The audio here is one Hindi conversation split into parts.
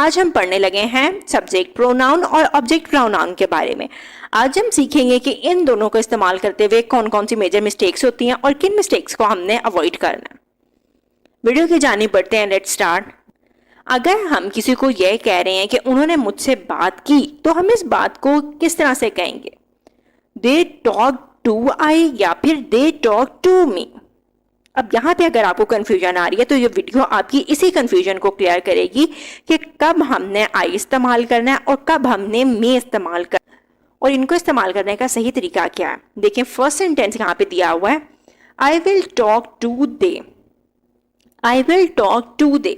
आज हम पढ़ने लगे हैं सब्जेक्ट प्रोनाउन और ऑब्जेक्ट प्रोनाउन के बारे में। आज हम सीखेंगे कि इन दोनों को इस्तेमाल करते हुए कौन कौन सी मेजर मिस्टेक्स होती हैं और किन मिस्टेक्स को हमने अवॉइड करना है। वीडियो की जानिब बढ़ते हैं, लेट्स स्टार्ट। अगर हम किसी को यह कह रहे हैं कि उन्होंने मुझसे बात की, तो हम इस बात को किस तरह से कहेंगे? दे टॉक टू आई या फिर दे टॉक टू मी। अब यहाँ पे अगर आपको कंफ्यूजन आ रही है तो ये वीडियो आपकी इसी कंफ्यूजन को क्लियर करेगी कि कब हमने आई इस्तेमाल करना है और कब हमने मी इस्तेमाल करना है और इनको इस्तेमाल करने का सही तरीका क्या है। देखिए, फर्स्ट सेंटेंस यहाँ पे दिया हुआ है, I will talk to they. I will talk to they.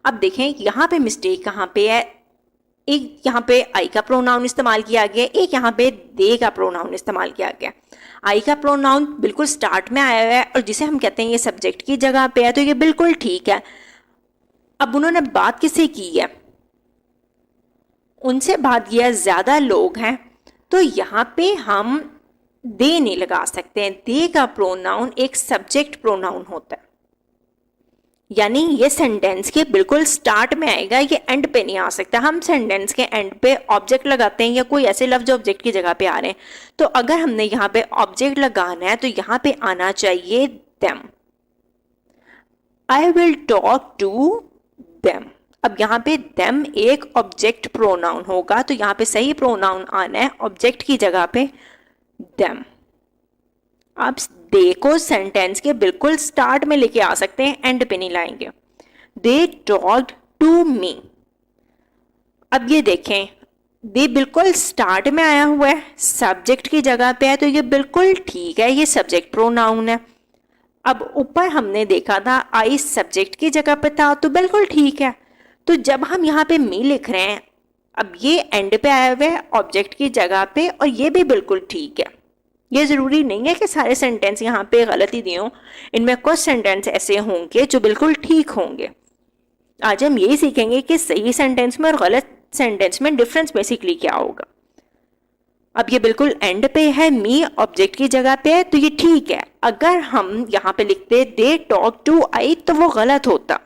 अब देखें यहाँ पे मिस्टेक कहाँ पे है। एक यहाँ पे आई का प्रोनाउन इस्तेमाल किया गया, एक यहाँ पे दे का प्रोनाउन इस्तेमाल किया गया। आई का प्रोनाउन बिल्कुल स्टार्ट में आया हुआ है और जिसे हम कहते हैं ये सब्जेक्ट की जगह पे है, तो ये बिल्कुल ठीक है। अब उन्होंने बात किससे की है? उनसे बात किया, ज्यादा लोग हैं, तो यहाँ पे हम दे नहीं लगा सकते हैं। दे का प्रोनाउन एक सब्जेक्ट प्रोनाउन होता है, यानी ये सेंटेंस के बिल्कुल स्टार्ट में आएगा, ये एंड पे नहीं आ सकता। हम सेंटेंस के एंड पे ऑब्जेक्ट लगाते हैं या कोई ऐसे लफ्ज ऑब्जेक्ट की जगह पे आ रहे हैं, तो अगर हमने यहाँ पे ऑब्जेक्ट लगाना है तो यहाँ पे आना चाहिए them. I will talk to them. अब यहाँ पे देम एक ऑब्जेक्ट प्रोनाउन होगा, तो यहाँ पे सही प्रोनाउन आना है ऑब्जेक्ट की जगह पे देम। आप दे को सेंटेंस के बिल्कुल स्टार्ट में लेके आ सकते हैं, एंड पे नहीं लाएंगे। They talked to me. अब ये देखें, दे बिल्कुल स्टार्ट में आया हुआ है, सब्जेक्ट की जगह पे है, तो ये बिल्कुल ठीक है, ये सब्जेक्ट प्रोनाउन है। अब ऊपर हमने देखा था आई सब्जेक्ट की जगह पे था, तो बिल्कुल ठीक है। तो जब हम यहाँ पे मी लिख रहे हैं, अब ये एंड पे आया हुआ है ऑब्जेक्ट की जगह पे, और ये भी बिल्कुल ठीक है। ये जरूरी नहीं है कि सारे सेंटेंस यहाँ पे गलत ही दिए हों, इनमें कुछ सेंटेंस ऐसे होंगे जो बिल्कुल ठीक होंगे। आज हम यही सीखेंगे कि सही सेंटेंस में और गलत सेंटेंस में डिफरेंस बेसिकली क्या होगा। अब ये बिल्कुल एंड पे है, मी ऑब्जेक्ट की जगह पे है, तो ये ठीक है। अगर हम यहाँ पे लिखते दे टॉक टू आई, तो वो गलत होता।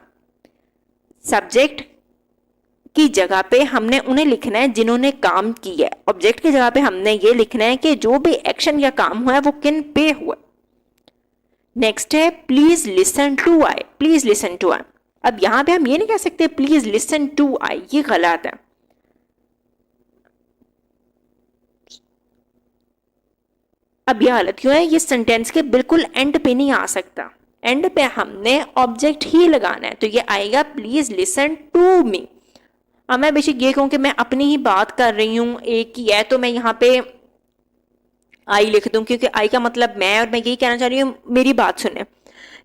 सब्जेक्ट की जगह पे हमने उन्हें लिखना है जिन्होंने काम किया है, ऑब्जेक्ट की जगह पे हमने ये लिखना है कि जो भी एक्शन या काम हुआ है वो किन पे हुआ। नेक्स्ट है please listen to I. Please listen to I. अब यहां पे हम ये नहीं कह सकते प्लीज लिसन टू आई, ये गलत है। अब यह गलत क्यों है? ये सेंटेंस के बिल्कुल एंड पे नहीं आ सकता, एंड पे हमने ऑब्जेक्ट ही लगाना है, तो ये आएगा प्लीज लिसन टू मी। अब मैं बेशक ये कहूँ कि मैं अपनी ही बात कर रही हूँ, एक ही है, तो मैं यहाँ पे आई लिख दूँ, क्योंकि आई का मतलब मैं, और मैं यही कहना चाह रही हूँ मेरी बात सुने।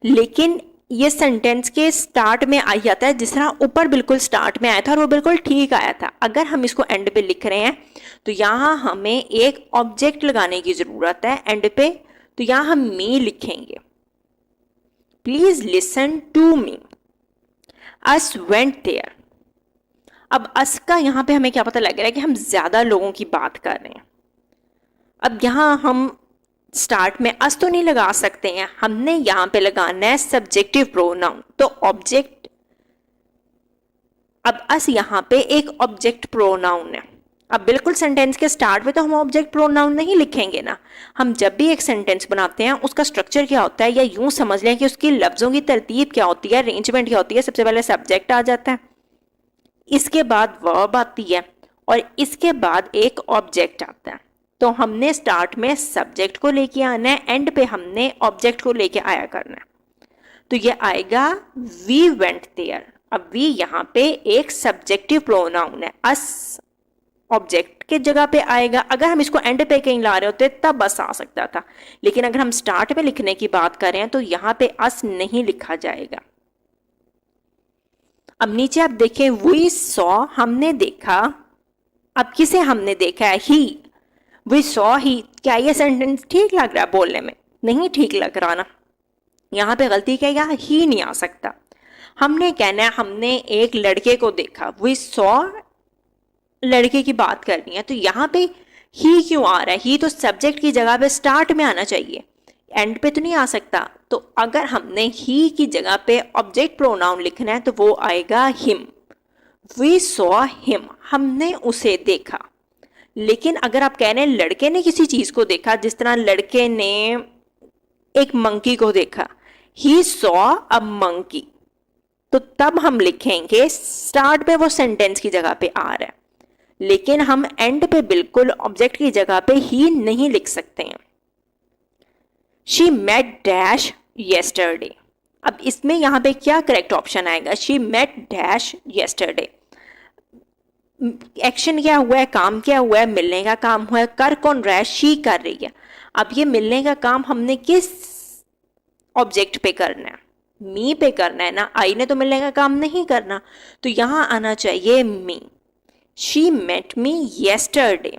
लेकिन ये सेंटेंस के स्टार्ट में आई आता है, जिस तरह ऊपर बिल्कुल स्टार्ट में आया था और वो बिल्कुल ठीक आया था। अगर हम इसको एंड पे लिख रहे हैं तो यहाँ हमें एक ऑब्जेक्ट लगाने की जरूरत है एंड पे, तो यहाँ हम मी लिखेंगे। Please listen to me. Us went there. अब अस का यहाँ पे हमें क्या पता लग रहा है कि हम ज्यादा लोगों की बात कर रहे हैं। अब यहाँ हम स्टार्ट में अस तो नहीं लगा सकते हैं, हमने यहाँ पे लगाना है सब्जेक्टिव प्रोनाउन, तो ऑब्जेक्ट। अब अस यहाँ पे एक ऑब्जेक्ट प्रोनाउन है। अब बिल्कुल सेंटेंस के स्टार्ट में तो हम ऑब्जेक्ट प्रोनाउन नहीं लिखेंगे ना। हम जब भी एक सेंटेंस बनाते हैं उसका स्ट्रक्चर क्या होता है, या यूं समझ लें कि उसकी लफ्जों की तरतीब क्या होती है, अरेंजमेंट क्या होती है। सबसे पहले सब्जेक्ट आ जाता है, इसके बाद वर्ब आती है और इसके बाद एक ऑब्जेक्ट आता है। तो हमने स्टार्ट में सब्जेक्ट को लेके आना है, एंड पे हमने ऑब्जेक्ट को लेके आया करना है। तो ये आएगा वी वेंट देयर। अब वी यहाँ पे एक सब्जेक्टिव प्रोनाउन है, अस ऑब्जेक्ट के जगह पे आएगा। अगर हम इसको एंड पे कहीं ला रहे होते तब बस आ सकता था, लेकिन अगर हम स्टार्ट में लिखने की बात कर रहे हैं तो यहाँ पे अस नहीं लिखा जाएगा। अब नीचे आप देखें, वी सॉ, हमने देखा। अब किसे हमने देखा है? ही। We saw he. क्या ये सेंटेंस ठीक लग रहा है बोलने में? नहीं ठीक लग रहा ना। यहाँ पे गलती क्या है? ही नहीं आ सकता। हमने कहना है हमने एक लड़के को देखा। वी सॉ, लड़के की बात करनी है, तो यहाँ पे ही क्यों आ रहा है? ही तो सब्जेक्ट की जगह पे स्टार्ट में आना चाहिए, एंड पे तो नहीं आ सकता। तो अगर हमने ही की जगह पे ऑब्जेक्ट प्रोनाउन लिखना है तो वो आएगा हिम। वी सॉ हिम, हमने उसे देखा। लेकिन अगर आप कह रहे हैं लड़के ने किसी चीज को देखा, जिस तरह लड़के ने एक मंकी को देखा, ही सॉ अ मंकी, तो तब हम लिखेंगे स्टार्ट पे वो सेंटेंस की जगह पे आ रहा है, लेकिन हम एंड पे बिल्कुल ऑब्जेक्ट की जगह पे ही नहीं लिख सकते हैं। शी मेट डैश येस्टरडे, अब इसमें यहां पे क्या करेक्ट ऑप्शन आएगा? She met dash yesterday, action क्या हुआ है, काम क्या हुआ है, मिलने का काम हुआ है, कर कौन रहा है? शी कर रही है। अब ये मिलने का काम हमने किस ऑब्जेक्ट पे करना है? मी पे करना है ना, आई ने तो मिलने का काम नहीं करना, तो यहां आना चाहिए मी। शी मेट मी येस्टरडे,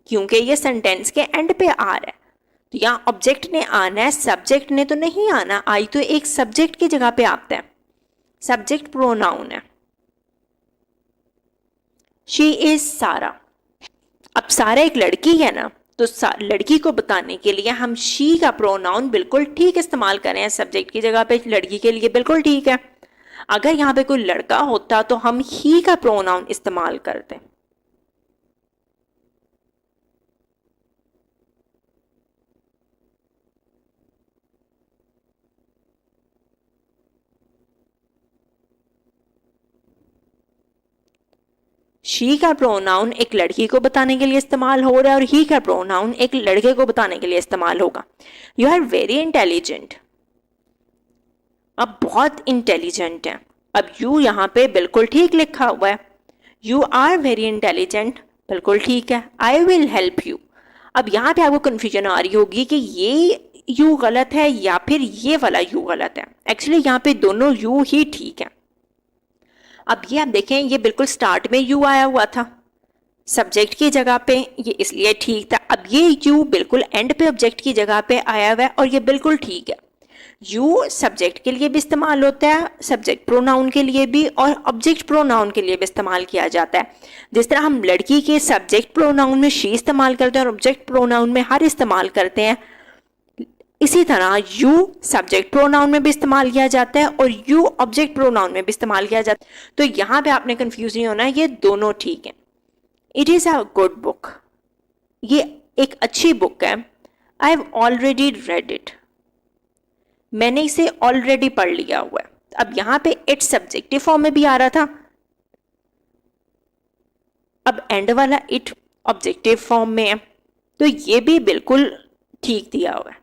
क्योंकि ये सेंटेंस के एंड पे आ रहा है, तो यहाँ ऑब्जेक्ट ने आना है, सब्जेक्ट ने तो नहीं आना। आई तो एक सब्जेक्ट की जगह पे आता है, सब्जेक्ट प्रोनाउन है। शी इज सारा, अब सारा एक लड़की है ना, तो लड़की को बताने के लिए हम शी का प्रोनाउन बिल्कुल ठीक इस्तेमाल करें सब्जेक्ट की जगह पे, लड़की के लिए बिल्कुल ठीक है। अगर यहाँ पे कोई लड़का होता तो हम ही का प्रोनाउन इस्तेमाल करते। शी का प्रोनाउन एक लड़की को बताने के लिए इस्तेमाल हो रहा है और ही का प्रोनाउन एक लड़के को बताने के लिए इस्तेमाल होगा। यू आर वेरी इंटेलिजेंट, अब बहुत इंटेलिजेंट है। अब यू यहाँ पे बिल्कुल ठीक लिखा हुआ है, यू आर वेरी इंटेलिजेंट बिल्कुल ठीक है। आई विल हेल्प यू, अब यहाँ पे आपको कंफ्यूजन आ रही होगी कि ये यू गलत है या फिर ये वाला यू गलत है। एक्चुअली यहाँ पे दोनों यू ही ठीक है। अब ये आप देखें, ये बिल्कुल स्टार्ट में यू आया हुआ था सब्जेक्ट की जगह पे, ये इसलिए ठीक था। अब ये यू बिल्कुल एंड पे ऑब्जेक्ट की जगह पे आया हुआ है और ये बिल्कुल ठीक है। यू सब्जेक्ट के लिए भी इस्तेमाल होता है, सब्जेक्ट प्रोनाउन के लिए भी, और ऑब्जेक्ट प्रोनाउन के लिए भी इस्तेमाल किया जाता है। जिस तरह हम लड़की के सब्जेक्ट प्रोनाउन में शी इस्तेमाल करते हैं और ऑब्जेक्ट प्रोनाउन में हर इस्तेमाल करते हैं, इसी तरह यू सब्जेक्ट प्रोनाउन में भी इस्तेमाल किया जाता है और यू ऑब्जेक्ट प्रोनाउन में भी इस्तेमाल किया जाता है। तो यहाँ पे आपने कंफ्यूज नहीं होना है, ये दोनों ठीक है। It is a good book, ये एक अच्छी बुक है। I have already read it, मैंने इसे ऑलरेडी पढ़ लिया हुआ है। अब यहाँ पे इट सब्जेक्टिव फॉर्म में भी आ रहा था, अब एंड वाला इट ऑब्जेक्टिव फॉर्म में है, तो ये भी बिल्कुल ठीक दिया हुआ है।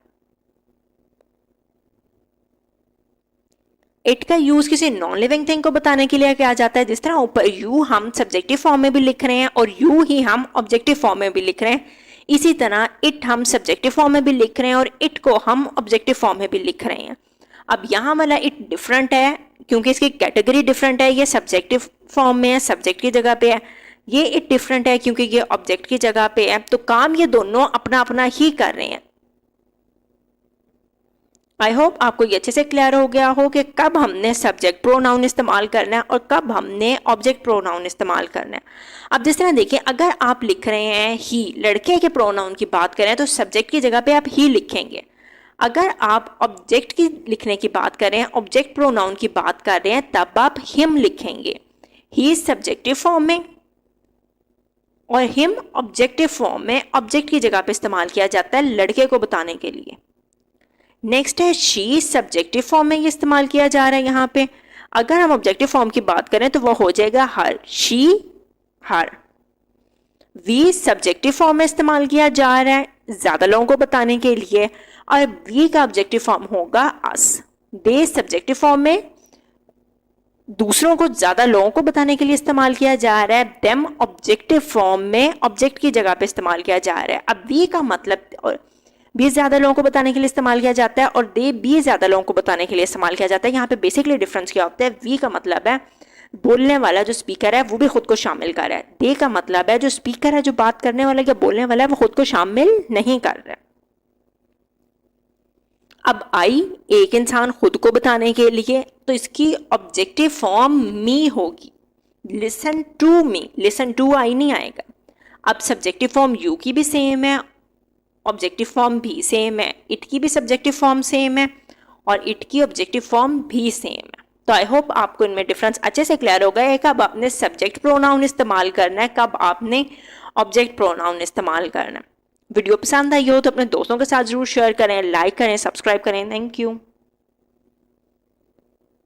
इट का यूज किसी नॉन लिविंग थिंग को बताने के लिए किया जाता है। जिस तरह ऊपर यू हम सब्जेक्टिव फॉर्म में भी लिख रहे हैं और यू ही हम ऑब्जेक्टिव फॉर्म में भी लिख रहे हैं, इसी तरह इट हम सब्जेक्टिव फॉर्म में भी लिख रहे हैं और इट को हम ऑब्जेक्टिव फॉर्म में भी लिख रहे हैं। अब यहाँ वाला इट डिफरेंट है क्योंकि इसकी कैटेगरी डिफरेंट है, ये सब्जेक्टिव फॉर्म में है, सब्जेक्ट की जगह पे है। ये इट डिफरेंट है क्योंकि ये ऑब्जेक्ट की जगह पे है, तो काम ये दोनों अपना अपना ही कर रहे हैं। आई होप आपको ये अच्छे से क्लियर हो गया हो कि कब हमने सब्जेक्ट प्रोनाउन इस्तेमाल करना है और कब हमने ऑब्जेक्ट प्रोनाउन इस्तेमाल करना है। अब जिस तरह देखिए, अगर आप लिख रहे हैं ही, लड़के के प्रोनाउन की बात करें तो सब्जेक्ट की जगह पे आप ही लिखेंगे। अगर आप ऑब्जेक्ट की लिखने की बात करें, ऑब्जेक्ट प्रोनाउन की बात कर रहे हैं, तब आप हिम लिखेंगे। ही सब्जेक्टिव फॉर्म में और हिम ऑब्जेक्टिव फॉर्म में ऑब्जेक्ट की जगह पे इस्तेमाल किया जाता है लड़के को बताने के लिए। नेक्स्ट है शी, सब्जेक्टिव फॉर्म में ये इस्तेमाल किया जा रहा है यहाँ पे। अगर हम ऑब्जेक्टिव फॉर्म की बात करें तो वो हो जाएगा her, she her. We subjective form में इस्तेमाल किया जा रहा है ज्यादा लोगों को बताने के लिए, और वी का ऑब्जेक्टिव फॉर्म होगा अस। दे सब्जेक्टिव फॉर्म में दूसरों को, ज्यादा लोगों को बताने के लिए इस्तेमाल किया जा रहा है। देम ऑब्जेक्टिव फॉर्म में ऑब्जेक्ट की जगह पे इस्तेमाल किया जा रहा है। अब वी का मतलब, और बी ज्यादा लोगों को बताने के लिए इस्तेमाल किया जाता है और दे बी ज्यादा लोगों को बताने के लिए इस्तेमाल किया जाता है। यहाँ पे बेसिकली डिफरेंस क्या होता है? वी का मतलब है बोलने वाला जो स्पीकर है वो भी खुद को शामिल कर रहा है। दे का मतलब है जो स्पीकर है, जो बात करने वाला या बोलने वाला है, वो खुद को शामिल नहीं कर रहा है। अब आई, एक इंसान खुद को बताने के लिए, तो इसकी ऑब्जेक्टिव फॉर्म मी होगी। Listen to me, listen to I नहीं आएगा। अब सब्जेक्टिव फॉर्म यू की भी सेम है, ऑब्जेक्टिव फॉर्म भी सेम है, इट की भी सब्जेक्टिव फॉर्म सेम है और इट की ऑब्जेक्टिव फॉर्म भी सेम है। तो आई होप आपको इनमें डिफरेंस अच्छे से क्लियर हो गया है, कब आपने सब्जेक्ट प्रोनाउन इस्तेमाल करना है, कब आपने ऑब्जेक्ट प्रोनाउन इस्तेमाल करना है। वीडियो पसंद आई हो तो अपने दोस्तों के साथ जरूर शेयर करें, लाइक करें, सब्सक्राइब करें। Thank you.